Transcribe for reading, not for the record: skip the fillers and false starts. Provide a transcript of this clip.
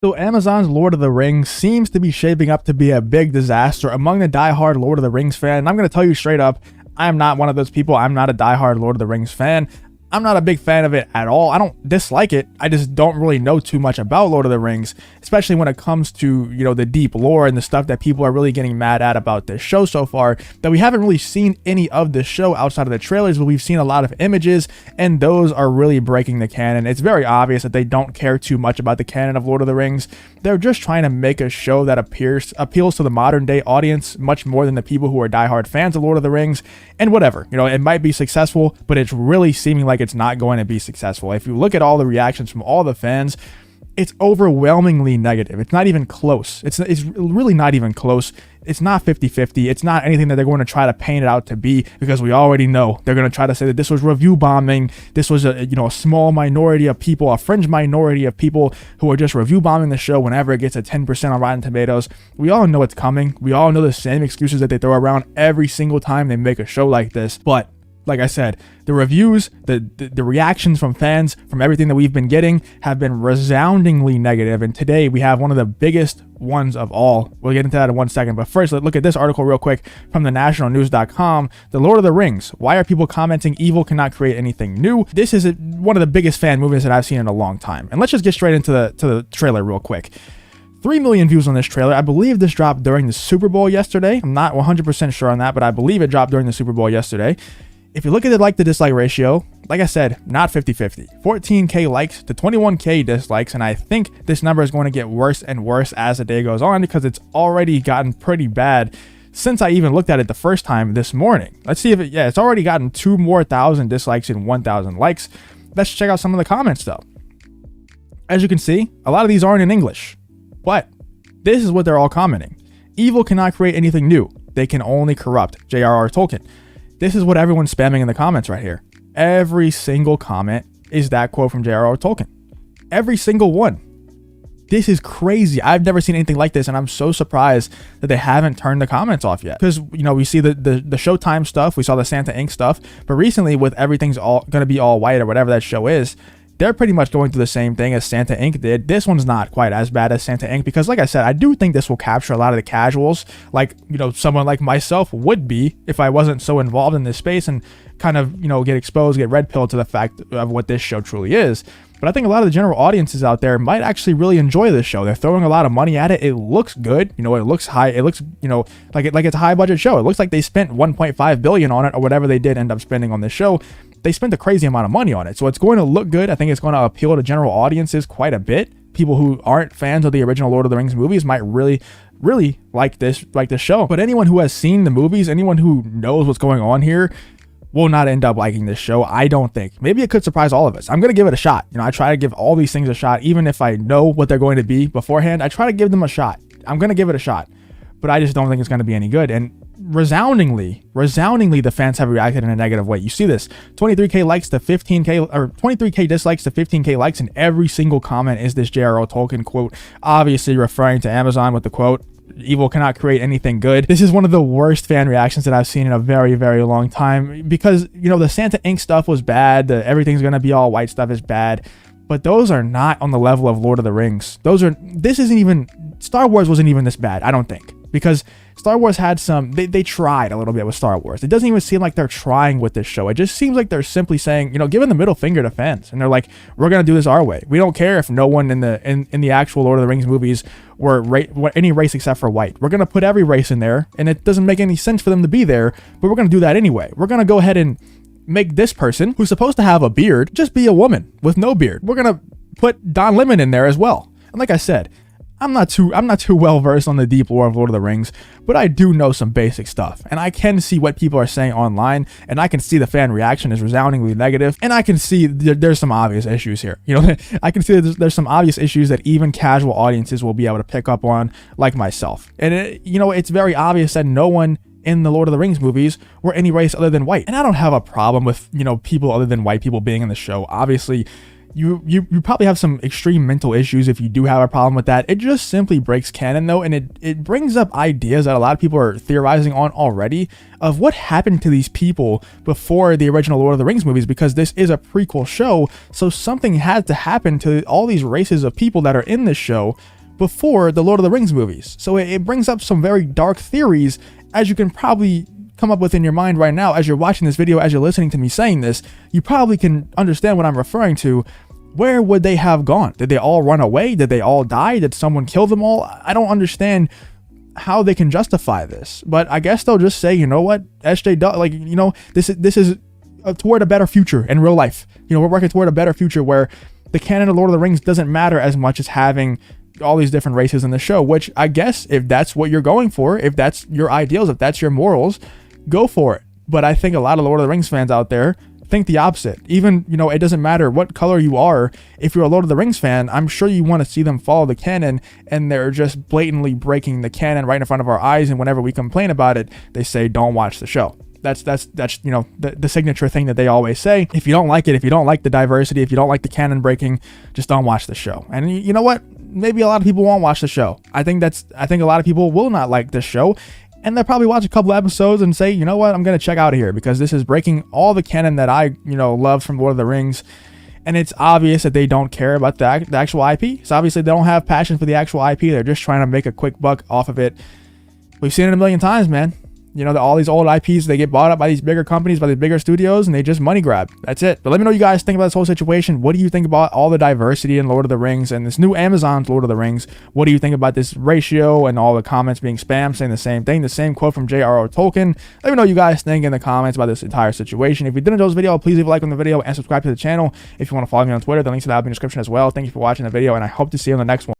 So Amazon's Lord of the Rings seems to be shaping up to be a big disaster among the diehard Lord of the Rings fan. And I'm going to tell you straight up, I am not one of those people. I'm not a diehard Lord of the Rings fan. I'm not a big fan of it at all. I don't dislike it. I just don't really know too much about Lord of the Rings, especially when it comes to, the deep lore and the stuff that people are really getting mad at about this show so far, that we haven't really seen any of the show outside of the trailers, but we've seen a lot of images, and those are really breaking the canon. It's very obvious that they don't care too much about the canon of Lord of the Rings. They're just trying to make a show that appeals to the modern day audience much more than the people who are diehard fans of Lord of the Rings. And whatever, it might be successful, but it's really seeming like it's not going to be successful. If you look at all the reactions from all the fans, it's overwhelmingly negative. It's not even close. It's really not even close. It's not 50-50. It's not anything that they're going to try to paint it out to be, because we already know they're going to try to say that this was review bombing. This was a small minority of people, a fringe minority of people who are just review bombing the show whenever it gets a 10% on Rotten Tomatoes. We all know it's coming. We all know the same excuses that they throw around every single time they make a show like this. But like I said, the reviews, the reactions from fans, from everything that we've been getting, have been resoundingly negative. And today we have one of the biggest ones of all. We'll get into that in 1 second. But first, let's look at this article real quick from the nationalnews.com. The Lord of the Rings. Why are people commenting evil cannot create anything new? This is one of the biggest fan movements that I've seen in a long time. And let's just get straight into the trailer real quick. 3 million views on this trailer. I believe this dropped during the Super Bowl yesterday. I'm not 100% sure on that, but I believe it dropped during the Super Bowl yesterday. If you look at the like to dislike ratio, like I said, not 50-50. 14K likes to 21K dislikes, and I think this number is going to get worse and worse as the day goes on, because it's already gotten pretty bad since I even looked at it the first time this morning. Let's see if it's already gotten 2,000 more dislikes and 1,000 likes. Let's check out some of the comments though. As you can see, a lot of these aren't in English, but this is what they're all commenting. Evil cannot create anything new. They can only corrupt. J.R.R. Tolkien. This is what everyone's spamming in the comments right here. Every single comment is that quote from J.R.R. Tolkien. Every single one. This is crazy. I've never seen anything like this, and I'm so surprised that they haven't turned the comments off yet. Because, we see the Showtime stuff, we saw the Santa Inc. stuff, but recently with everything's all going to be all white or whatever that show is, they're pretty much going through the same thing as Santa Inc. did. This one's not quite as bad as Santa Inc. because, like I said, I do think this will capture a lot of the casuals, like, someone like myself would be if I wasn't so involved in this space and kind of, get exposed, get red pilled to the fact of what this show truly is. But I think a lot of the general audiences out there might actually really enjoy this show. They're throwing a lot of money at it. It looks good. It looks high. It looks, like it's a high budget show. It looks like they spent 1.5 billion on it, or whatever they did end up spending on this show. They spent a crazy amount of money on it. So it's going to look good. I think it's going to appeal to general audiences quite a bit. People who aren't fans of the original Lord of the Rings movies might really like this show. But anyone who has seen the movies, anyone who knows what's going on here, will not end up liking this show, I don't think. Maybe it could surprise all of us. I'm going to give it a shot. I try to give all these things a shot. Even if I know what they're going to be beforehand, I try to give them a shot. I'm going to give it a shot. But I just don't think it's going to be any good. And resoundingly, the fans have reacted in a negative way. You see this, 23K likes to 15K, or 23K dislikes to 15K likes, and every single comment is this J.R.R. Tolkien quote, obviously referring to Amazon with the quote, evil cannot create anything good. This is one of the worst fan reactions that I've seen in a very, very long time, because, the Santa Inc. stuff was bad, the everything's gonna be all white stuff is bad, but those are not on the level of Lord of the Rings. Star Wars wasn't even this bad, I don't think. Because Star Wars had they tried a little bit with Star Wars. It doesn't even seem like they're trying with this show. It just seems like they're simply saying, giving the middle finger to fans. And they're like, we're going to do this our way. We don't care if no one in the actual Lord of the Rings movies were any race except for white. We're going to put every race in there, and it doesn't make any sense for them to be there, but we're going to do that anyway. We're going to go ahead and make this person, who's supposed to have a beard, just be a woman with no beard. We're going to put Don Lemon in there as well. And like I said, I'm not too well versed on the deep lore of Lord of the Rings, but I do know some basic stuff, and I can see what people are saying online, and I can see the fan reaction is resoundingly negative, and I can see there's some obvious issues here. I can see there's some obvious issues that even casual audiences will be able to pick up on, like myself. And it's very obvious that no one in the Lord of the Rings movies were any race other than white, and I don't have a problem with people other than white people being in the show. Obviously, you probably have some extreme mental issues if you do have a problem with that. It just simply breaks canon though, and it brings up ideas that a lot of people are theorizing on already of what happened to these people before the original Lord of the Rings movies, because this is a prequel show, so something had to happen to all these races of people that are in this show before the Lord of the Rings movies. So it brings up some very dark theories, as you can probably come up with in your mind right now as you're watching this video, as you're listening to me saying this. You probably can understand what I'm referring to. Where would they have gone? Did they all run away? Did they all die? Did someone kill them all? I don't understand how they can justify this, but I guess they'll just say, you know what, SJ, like, you know, this is toward a better future in real life. You know, we're working toward a better future where the canon of Lord of the Rings doesn't matter as much as having all these different races in the show, which I guess if that's what you're going for, if that's your ideals, if that's your morals, go for it. But I think a lot of Lord of the Rings fans out there think the opposite. Even, you know, it doesn't matter what color you are. If you're a Lord of the Rings fan, I'm sure you want to see them follow the canon, and they're just blatantly breaking the canon right in front of our eyes. And whenever we complain about it, they say, don't watch the show. That's you know, the signature thing that they always say. If you don't like it, if you don't like the diversity, if you don't like the canon breaking, just don't watch the show. And you know what? Maybe a lot of people won't watch the show. I think a lot of people will not like this show, and they'll probably watch a couple episodes and say, you know what, I'm going to check out of here because this is breaking all the canon that I, you know, love from Lord of the Rings. And it's obvious that they don't care about the actual IP. It's obviously they don't have passion for the actual IP. They're just trying to make a quick buck off of it. We've seen it a million times, man. You know, all these old IPs, they get bought up by these bigger companies, by these bigger studios, and they just money grab. That's it. But let me know what you guys think about this whole situation. What do you think about all the diversity in Lord of the Rings and this new Amazon's Lord of the Rings? What do you think about this ratio and all the comments being spam saying the same thing? The same quote from J.R.R. Tolkien. Let me know what you guys think in the comments about this entire situation. If you did enjoy this video, please leave a like on the video and subscribe to the channel. If you want to follow me on Twitter, the links to that will be in the description as well. Thank you for watching the video, and I hope to see you in the next one.